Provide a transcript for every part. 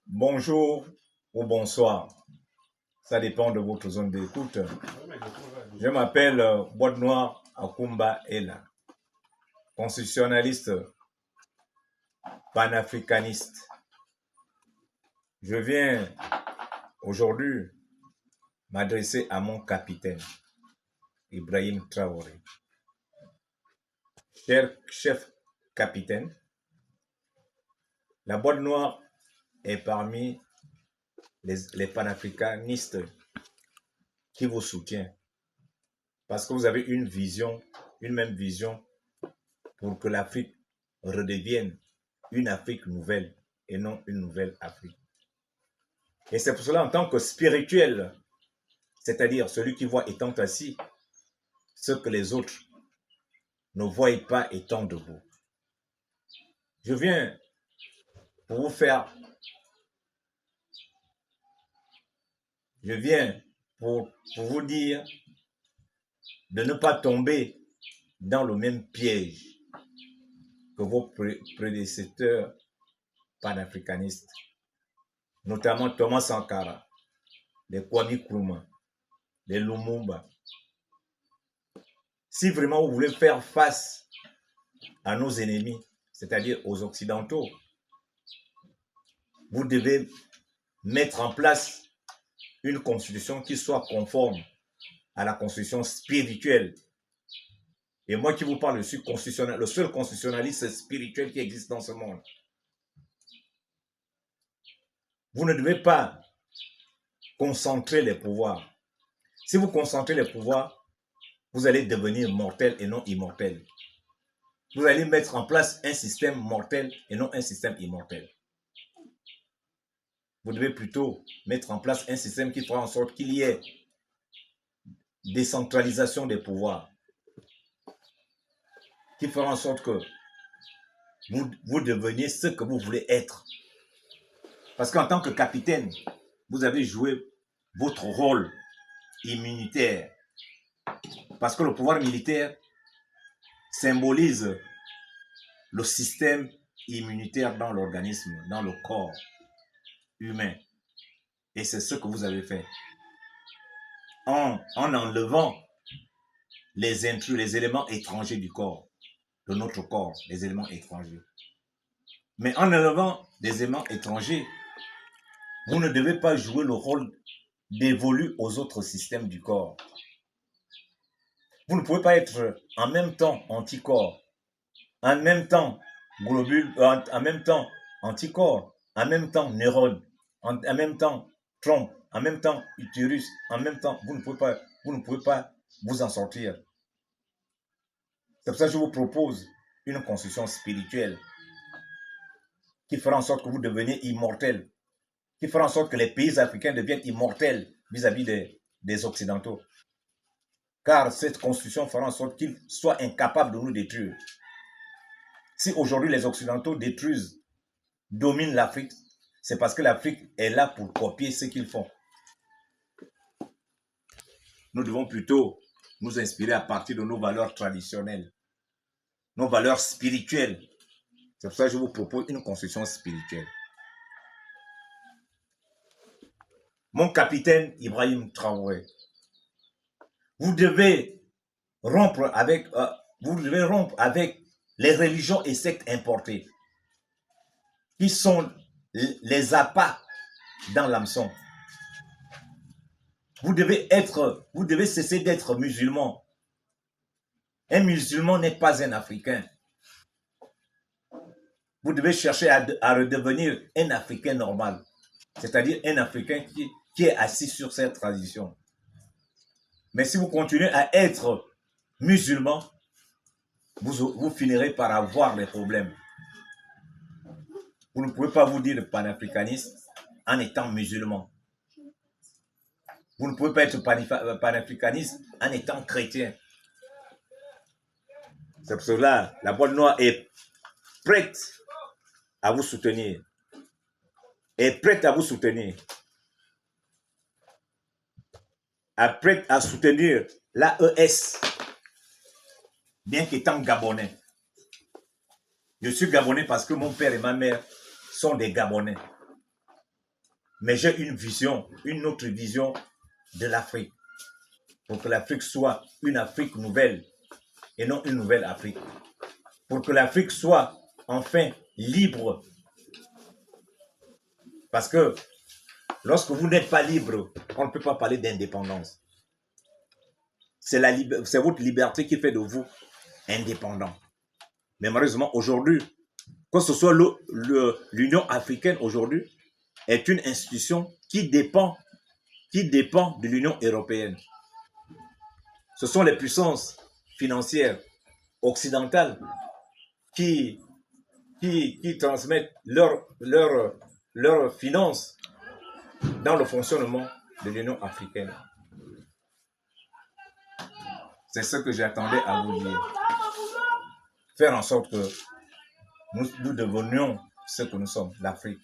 Bonjour ou bonsoir, ça dépend de votre zone d'écoute. Je m'appelle Boîte Noire Akumba Ella, constitutionnaliste panafricaniste. Je viens aujourd'hui m'adresser à mon capitaine, Ibrahim Traoré. Cher chef capitaine, la Boîte Noire est parmi les panafricanistes qui vous soutient parce que vous avez une même vision pour que l'Afrique redevienne une Afrique nouvelle et non une nouvelle Afrique. Et c'est pour cela, en tant que spirituel, c'est-à-dire celui qui voit étant assis, ce que les autres ne voient pas étant debout. Je viens pour vous faire, je viens pour vous dire de ne pas tomber dans le même piège que vos prédécesseurs panafricanistes, notamment Thomas Sankara, les Kwame Nkrumah, les Lumumba. Si vraiment vous voulez faire face à nos ennemis, c'est-à-dire aux Occidentaux, vous devez mettre en place une constitution qui soit conforme à la constitution spirituelle. Et moi qui vous parle, je suis constitutionnel, le seul constitutionnaliste spirituel qui existe dans ce monde. Vous ne devez pas concentrer les pouvoirs. Si vous concentrez les pouvoirs, vous allez devenir mortel et non immortel. Vous allez mettre en place un système mortel et non un système immortel. Vous devez plutôt mettre en place un système qui fera en sorte qu'il y ait décentralisation des pouvoirs, qui fera en sorte que vous deveniez ce que vous voulez être. Parce qu'en tant que capitaine, vous avez joué votre rôle immunitaire. Parce que le pouvoir militaire symbolise le système immunitaire dans l'organisme, dans le corps humain. Et c'est ce que vous avez fait. En enlevant les intrus, les éléments étrangers du corps, de notre corps, les éléments étrangers. Mais en enlevant des éléments étrangers, vous ne devez pas jouer le rôle dévolu aux autres systèmes du corps. Vous ne pouvez pas être en même temps anticorps, en même temps globule, en même temps anticorps, en même temps neurone, en même temps trompe, en même temps utérus, en même temps, vous ne pouvez pas vous en sortir. C'est pour ça que je vous propose une constitution spirituelle qui fera en sorte que vous deveniez immortel, qui fera en sorte que les pays africains deviennent immortels vis-à-vis des Occidentaux. Car cette constitution fera en sorte qu'ils soient incapables de nous détruire. Si aujourd'hui les Occidentaux détruisent, dominent l'Afrique, c'est parce que l'Afrique est là pour copier ce qu'ils font. Nous devons plutôt nous inspirer à partir de nos valeurs traditionnelles, nos valeurs spirituelles. C'est pour ça que je vous propose une constitution spirituelle. Mon capitaine Ibrahim Traoré, vous devez rompre avec les religions et sectes importées, qui sont les appâts dans l'hameçon. Vous devez cesser d'être musulman. Un musulman n'est pas un Africain. Vous devez chercher à redevenir un Africain normal, c'est-à-dire un Africain qui est assis sur cette tradition. Mais si vous continuez à être musulman, vous finirez par avoir des problèmes. Vous ne pouvez pas vous dire panafricaniste en étant musulman. Vous ne pouvez pas être panafricaniste en étant chrétien. C'est pour cela que la Boîte Noire est prête à vous soutenir. Est prête à vous soutenir. Est prête à soutenir l'AES, bien qu'étant gabonais. Je suis gabonais parce que mon père et ma mère sont des Gabonais. Mais j'ai une autre vision de l'Afrique, pour que l'Afrique soit une Afrique nouvelle et non une nouvelle Afrique. Pour que l'Afrique soit enfin libre. Parce que lorsque vous n'êtes pas libre, on ne peut pas parler d'indépendance. C'est votre liberté qui fait de vous indépendant. Mais malheureusement, aujourd'hui, que ce soit l'Union africaine aujourd'hui, est une institution qui dépend de l'Union européenne. Ce sont les puissances financières occidentales qui, qui transmettent leurs finances dans le fonctionnement de l'Union africaine. C'est ce que j'attendais à vous dire. Faire en sorte que nous devenions ce que nous sommes, l'Afrique.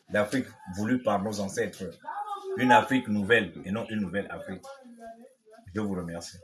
L'Afrique voulue par nos ancêtres. Une Afrique nouvelle et non une nouvelle Afrique. Je vous remercie.